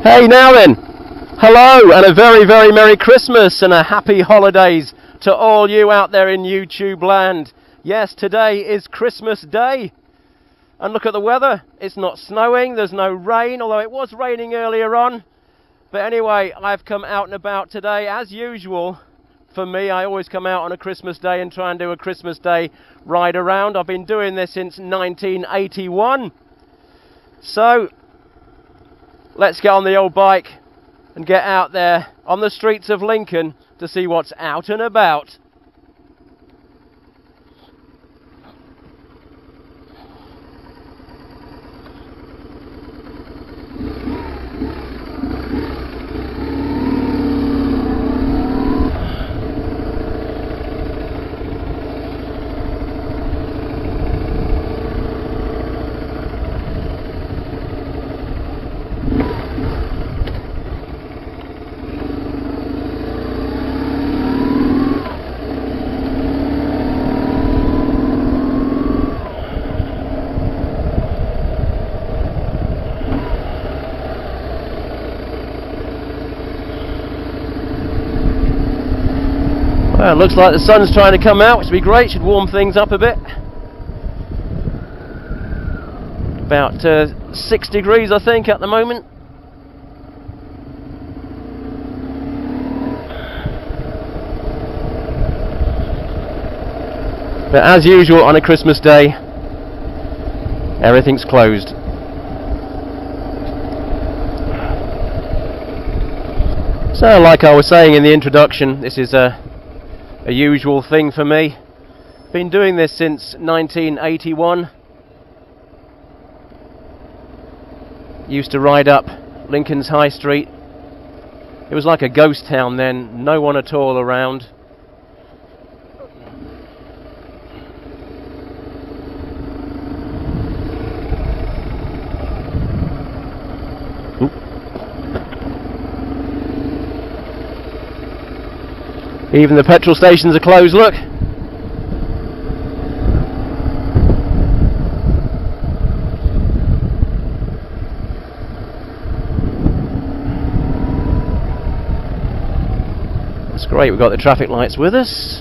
Hey now then, hello and a very Merry Christmas and a happy holidays to all you out there in YouTube land. Yes, today is Christmas Day and look at the weather, it's not snowing, there's no rain, although it was raining earlier on. But anyway, I've come out and about today as usual. For me, I always come out on a Christmas Day and try and do a Christmas Day ride around. I've been doing this since 1981. So let's get on the old bike and get out there on the streets of Lincoln to see what's out and about. Well, it looks like the sun's trying to come out, which would be great, should warm things up a bit. About 6 degrees I think at the moment. But as usual on a Christmas Day, everything's closed. So like I was saying in the introduction, this is a usual thing for me. Been doing this since 1981. Used to ride up Lincoln's High Street. It was like a ghost town then, no one at all around. Even the petrol stations are closed, look. That's great, we've got the traffic lights with us.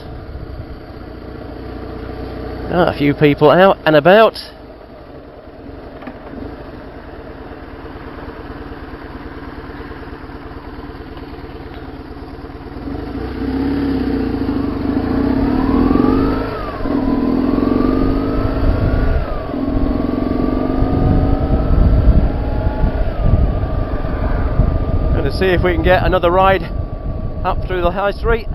A few people out and about. See if we can get another ride up through the high street,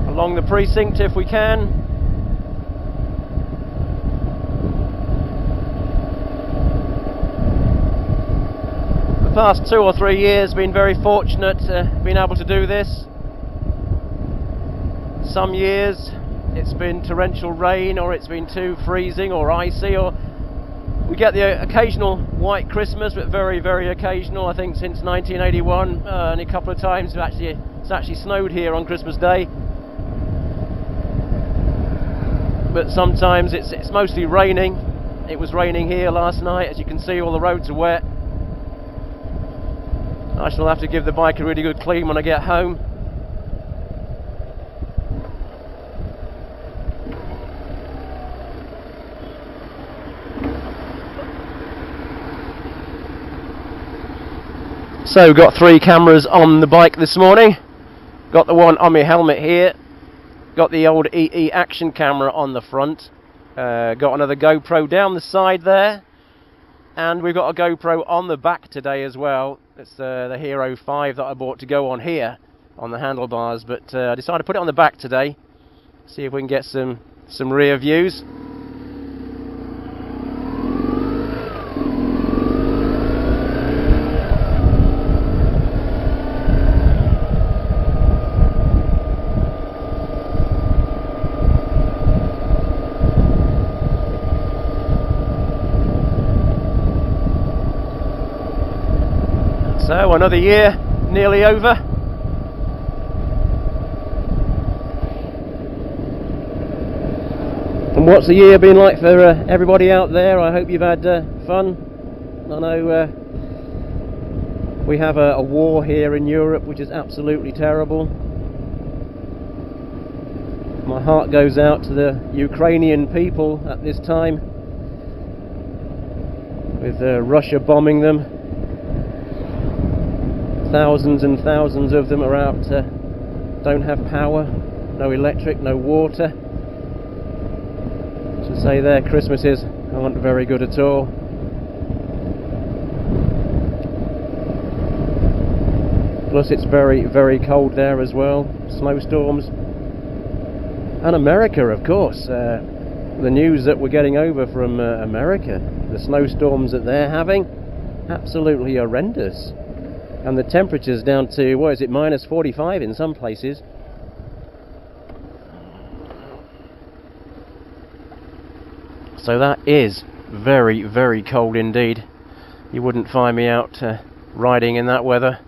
along the precinct if we can. The past 2 or 3 years been very fortunate being able to do this. Some years it's been torrential rain, or it's been too freezing or icy, or we get the occasional white Christmas, but very occasional. I think since 1981, only a couple of times it's actually snowed here on Christmas Day. But sometimes it's mostly raining, It was raining here last night. As you can see, all the roads are wet. I shall have to give the bike a really good clean when I get home. So, got 3 cameras on the bike this morning. Got the one on my helmet here. Got the old EE action camera on the front. Got another GoPro down the side there. And we've got a GoPro on the back today as well. It's the Hero 5 that I bought to go on here, on the handlebars. But I decided to put it on the back today. See if we can get some rear views. So another year nearly over. And what's the year been like for everybody out there? I hope you've had fun. I know we have a war here in Europe which is absolutely terrible. My heart goes out to the Ukrainian people at this time, with Russia bombing them. Thousands and thousands of them are out, don't have power, no electric, no water. To say their Christmases aren't very good at all. Plus it's very, very cold there as well, snowstorms. And America, of course, the news that we're getting over from America, the snowstorms that they're having, absolutely horrendous. And the temperature's down to, what is it, minus 45 in some places. So that is very, very cold indeed. You wouldn't find me out riding in that weather.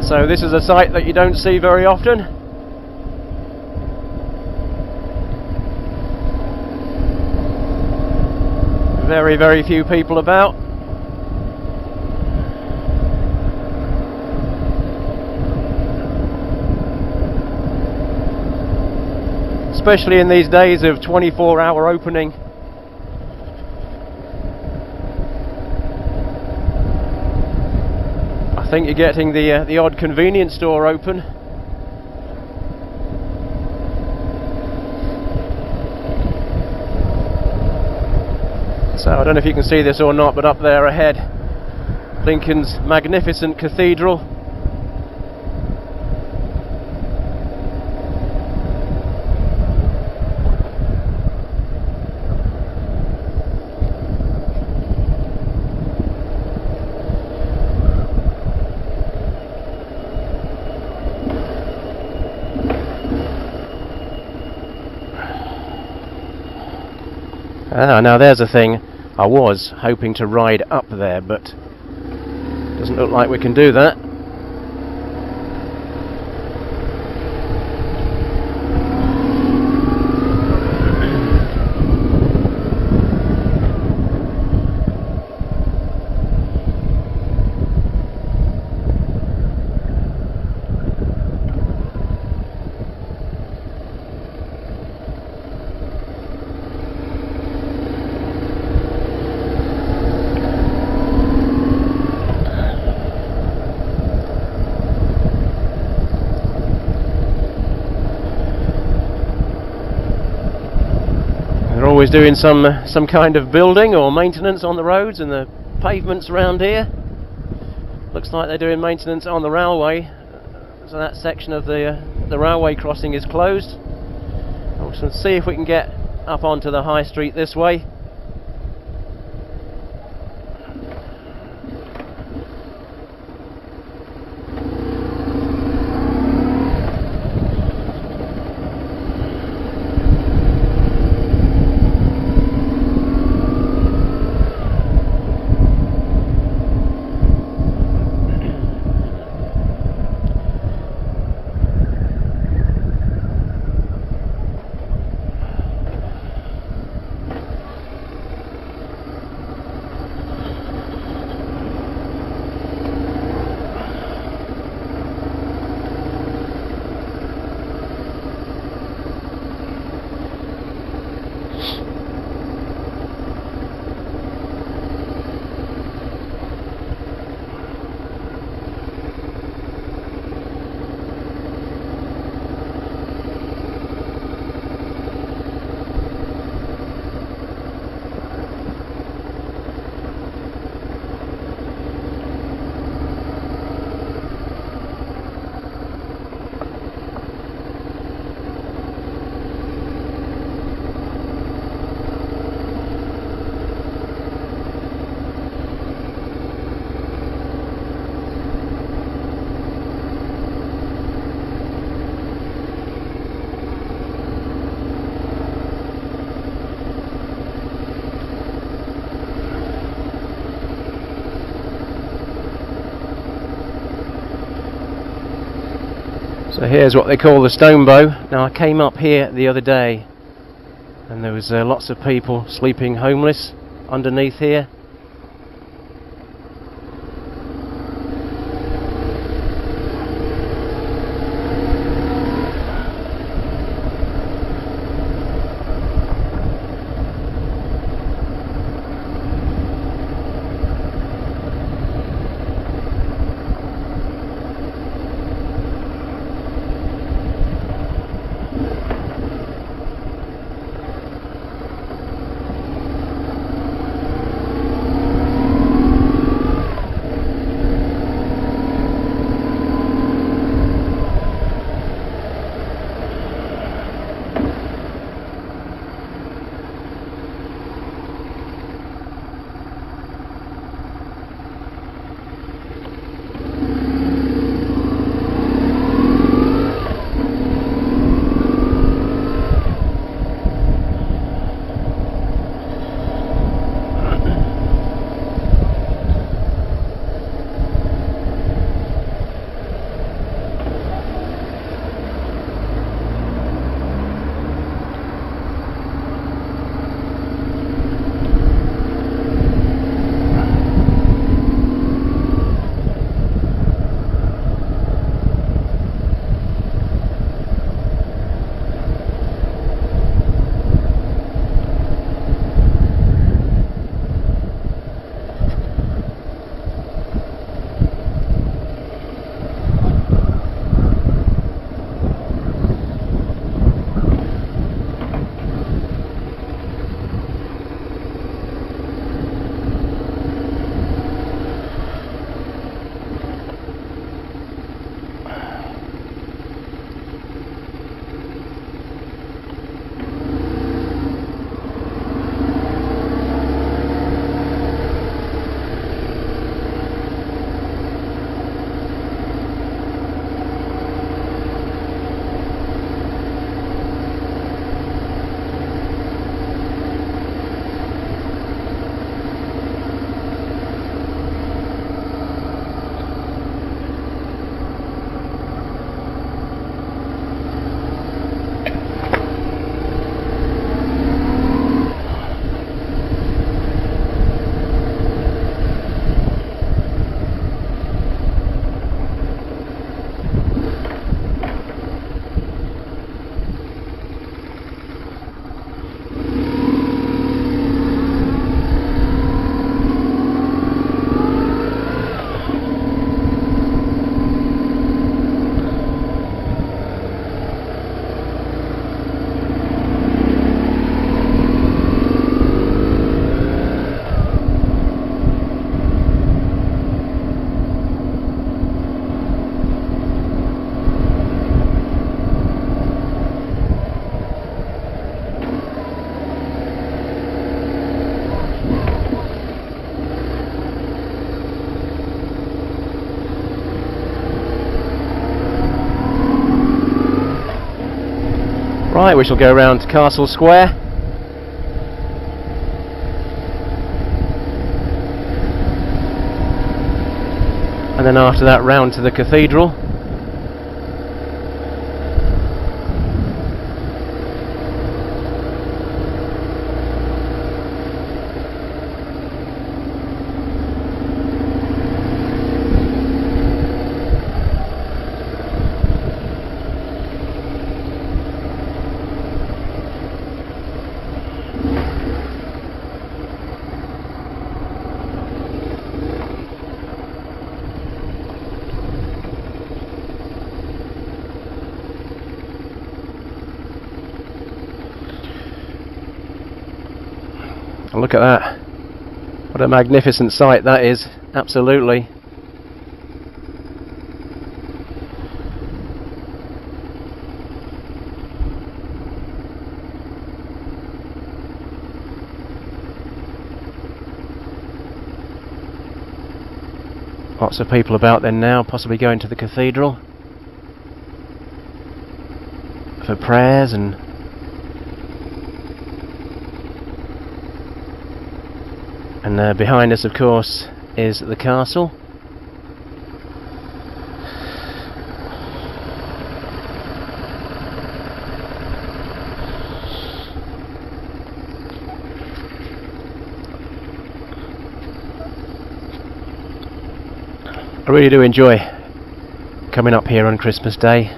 So this is a sight that you don't see very often. Very, very few people about. Especially in these days of 24-hour opening. I think you're getting the odd convenience store open. So I don't know if you can see this or not, but up there ahead, Lincoln's magnificent cathedral. Ah, now there's a thing. I was hoping to ride up there, but doesn't look like we can do that. Always doing some kind of building or maintenance on the roads and the pavements around here. Looks like they're doing maintenance on the railway, so that section of the railway crossing is closed. We'll see if we can get up onto the high street this way. So here's what they call the stone bow. Now I came up here the other day and there was lots of people sleeping homeless underneath here. Right, we shall go round to Castle Square. And then after that round to the Cathedral. And look at that. What a magnificent sight that is, absolutely. Lots of people about there now, possibly going to the Cathedral for prayers and behind us, of course, is the castle. I really do enjoy coming up here on Christmas Day.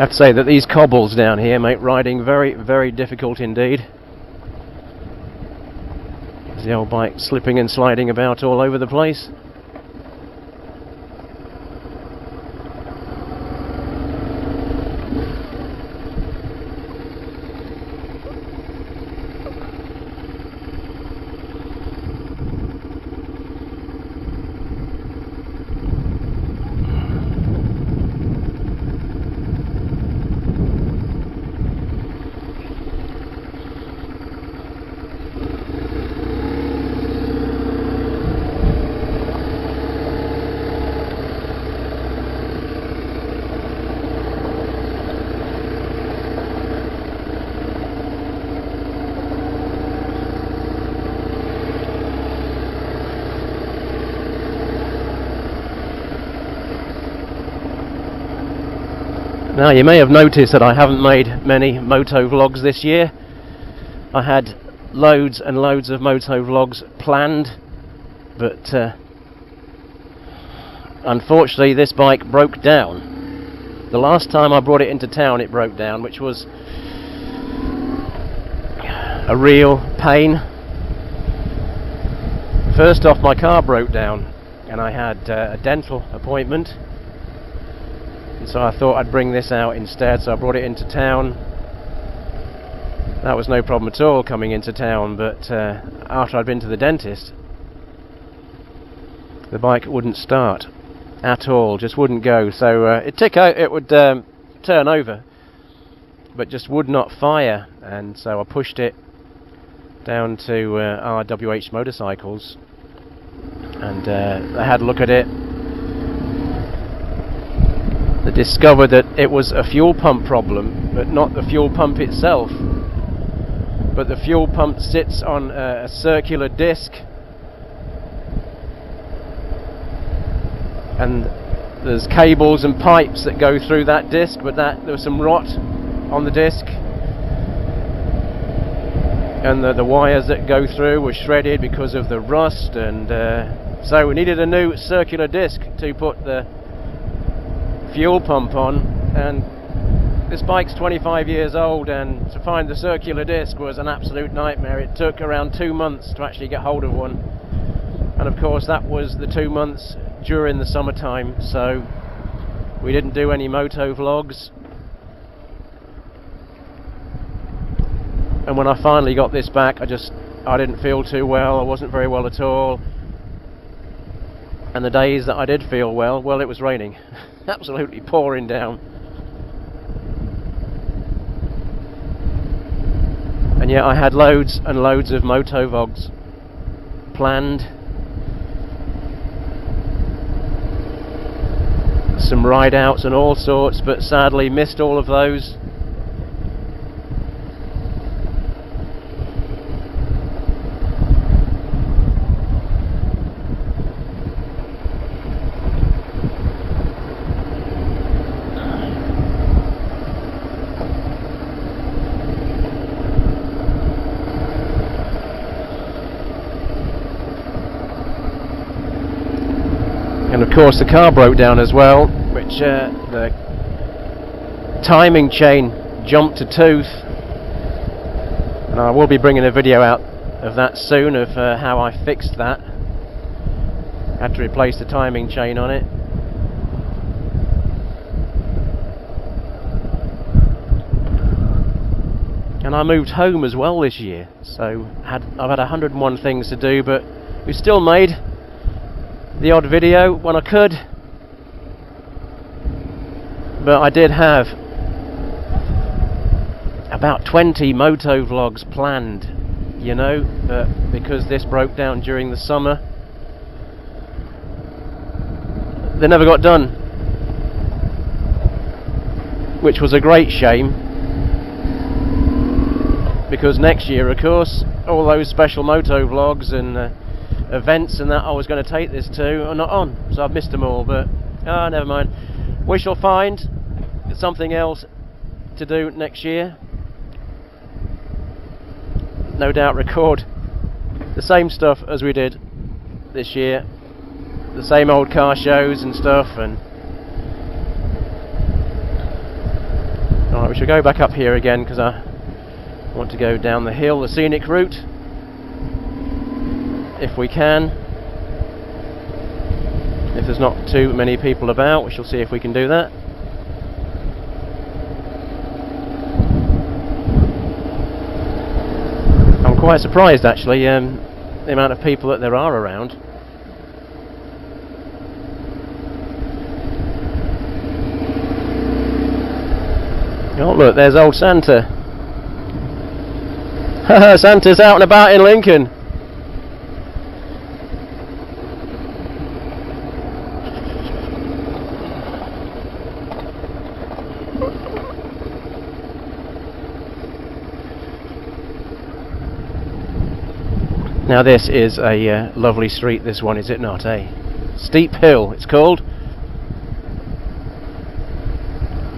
I have to say that these cobbles down here make riding very, very difficult indeed. There's the old bike slipping and sliding about all over the place. Now you may have noticed that I haven't made many motovlogs this year. I had loads and loads of motovlogs planned, but unfortunately this bike broke down. The last time I brought it into town it broke down, which was a real pain. First off, my car broke down and I had a dental appointment, and so I thought I'd bring this out instead, so I brought it into town. That was no problem at all coming into town, but after I'd been to the dentist, the bike wouldn't start at all, just wouldn't go. So it would turn over, but just would not fire, and so I pushed it down to RWH Motorcycles, and they had a look at it. They discovered that it was a fuel pump problem, but not the fuel pump itself. But the fuel pump sits on a circular disc, and there's cables and pipes that go through that disc, but there was some rot on the disc, and the wires that go through were shredded because of the rust, and so we needed a new circular disc to put the fuel pump on. And this bike's 25 years old, and to find the circular disc was an absolute nightmare. It took around 2 months to actually get hold of one, and of course that was the 2 months during the summertime, so we didn't do any motovlogs. And when I finally got this back, I didn't feel too well. I wasn't very well at all, and the days that I did feel well, it was raining. Absolutely pouring down. And yet I had loads and loads of motovlogs planned. Some ride outs and all sorts, but sadly missed all of those. And of course the car broke down as well, which the timing chain jumped to tooth, and I will be bringing a video out of that soon, of how I fixed that. Had to replace the timing chain on it. And I moved home as well this year, so I've had 101 things to do, but we still made the odd video when I could. But I did have about 20 motovlogs planned, you know, but because this broke down during the summer, they never got done, which was a great shame, because next year, of course, all those special motovlogs and events and that I was going to take this to are not on, so I've missed them all. But never mind, we shall find something else to do next year. No doubt record the same stuff as we did this year, the same old car shows and stuff. And alright, we shall go back up here again, because I want to go down the hill, the scenic route, if we can. If there's not too many people about, we shall see if we can do that. I'm quite surprised actually, the amount of people that there are around. Oh look, there's old Santa. Santa's out and about in Lincoln. Now this is a lovely street, this one, is it not, eh? Steep Hill, it's called.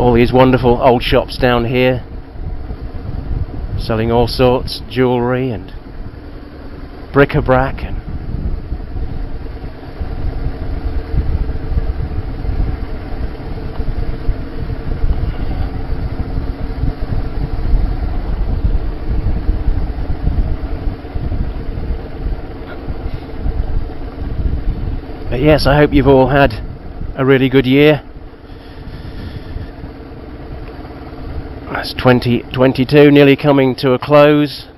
all these wonderful old shops down here, selling all sorts, jewellery and bric-a-brac. And but yes, I hope you've all had a really good year. That's 2022 nearly coming to a close.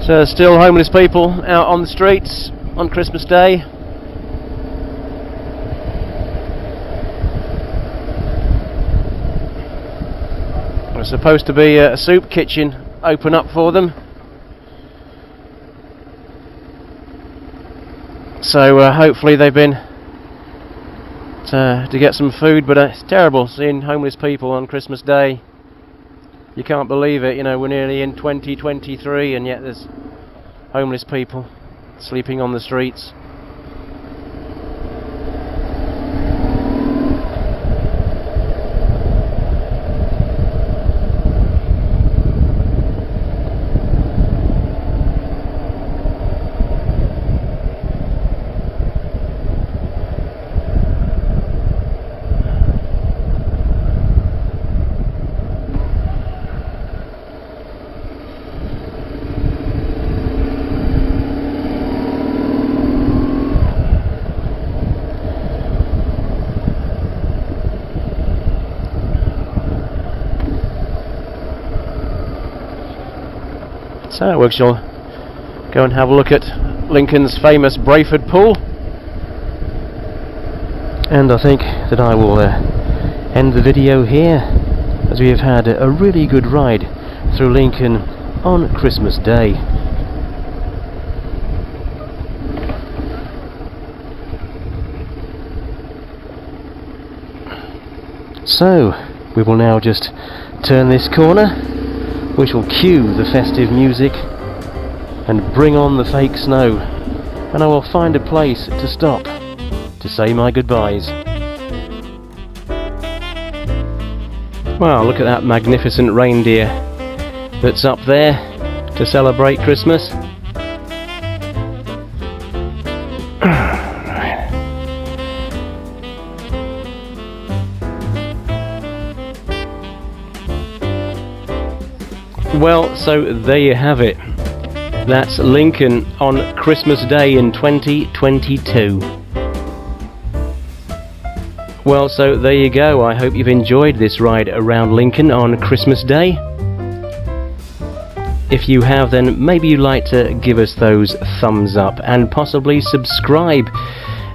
So still homeless people out on the streets on Christmas Day. There's supposed to be a soup kitchen open up for them. So hopefully they've been to get some food, but it's terrible seeing homeless people on Christmas Day. You can't believe it, you know, we're nearly in 2023 and yet there's homeless people sleeping on the streets. So we shall go and have a look at Lincoln's famous Brayford Pool, and I think that I will end the video here, as we have had a really good ride through Lincoln on Christmas Day. So, we will now just turn this corner, we shall cue the festive music and bring on the fake snow, and I will find a place to stop to say my goodbyes. Wow, look at that magnificent reindeer that's up there to celebrate Christmas. Well, so there you have it. That's Lincoln on Christmas Day in 2022. Well, so there you go. I hope you've enjoyed this ride around Lincoln on Christmas Day. If you have, then maybe you'd like to give us those thumbs up and possibly subscribe.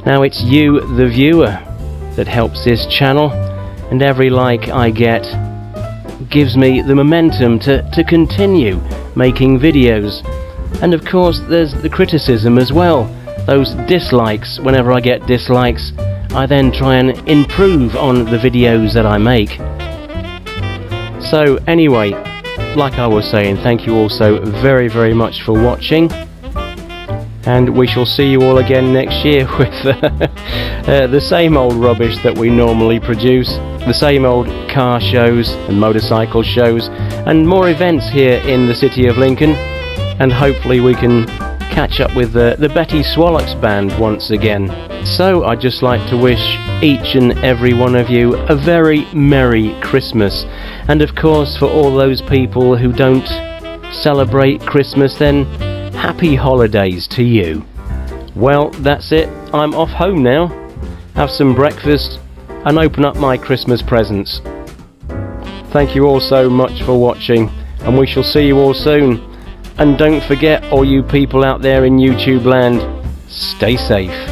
Now, it's you, the viewer, that helps this channel, and every like I get gives me the momentum to continue making videos. And of course, there's the criticism as well. Those dislikes, whenever I get dislikes, I then try and improve on the videos that I make. So anyway, like I was saying, thank you all so very, very much for watching. And we shall see you all again next year with the same old rubbish that we normally produce. The same old car shows and motorcycle shows and more events here in the city of Lincoln. And hopefully we can catch up with the Betty Swallocks band once again. So I'd just like to wish each and every one of you a very Merry Christmas. And of course, for all those people who don't celebrate Christmas, then happy holidays to you. Well, that's it. I'm off home now. Have some breakfast and open up my Christmas presents. Thank you all so much for watching, and we shall see you all soon. And don't forget, all you people out there in YouTube land, stay safe.